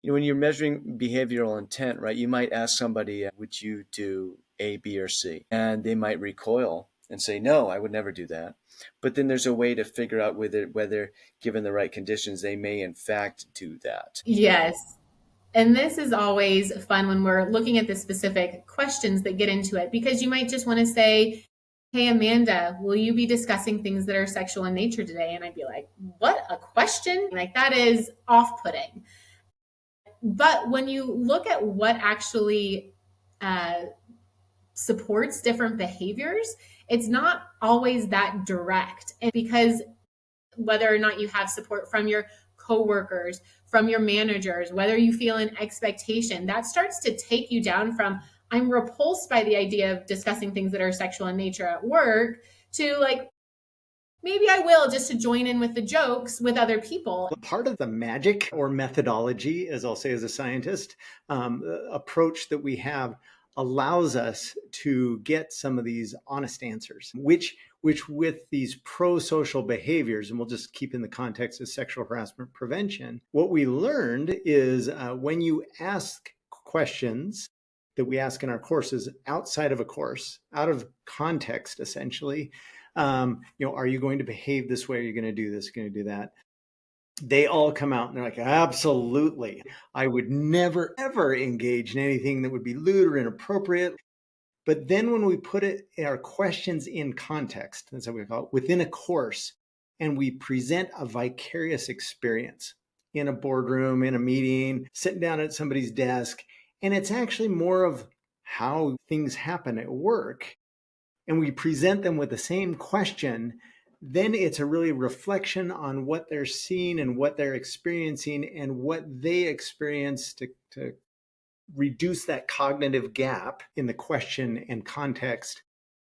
When you're measuring behavioral intent, right, you might ask somebody, would you do A, B, or C? And they might recoil and say, no, I would never do that. But then there's a way to figure out whether given the right conditions, they may in fact do that. Yes. And this is always fun when we're looking at the specific questions that get into it, because you might just want to say, hey, Amanda, will you be discussing things that are sexual in nature today? And I'd be like, what a question? Like, that is off putting. But when you look at what actually uh, supports different behaviors, it's not always that direct. And because whether or not you have support from your coworkers, from your managers, whether you feel an expectation, that starts to take you down from I'm repulsed by the idea of discussing things that are sexual in nature at work to like maybe I will, just to join in with the jokes with other people. Part of the magic or methodology, as I'll say as a scientist, approach that we have allows us to get some of these honest answers, which with these pro-social behaviors, and we'll just keep in the context of sexual harassment prevention, what we learned is when you ask questions that we ask in our courses outside of a course, out of context, essentially, are you going to behave this way? Are you going to do this? Going to do that? They all come out and they're like, absolutely. I would never, ever engage in anything that would be lewd or inappropriate. But then when we put our questions in context, that's what we call it, within a course, and we present a vicarious experience in a boardroom, in a meeting, sitting down at somebody's desk, and it's actually more of how things happen at work, and we present them with the same question, then it's a really reflection on what they're seeing and what they're experiencing and what they experience to reduce that cognitive gap in the question and context.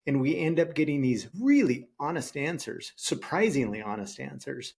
And we end up getting these really honest answers, surprisingly honest answers.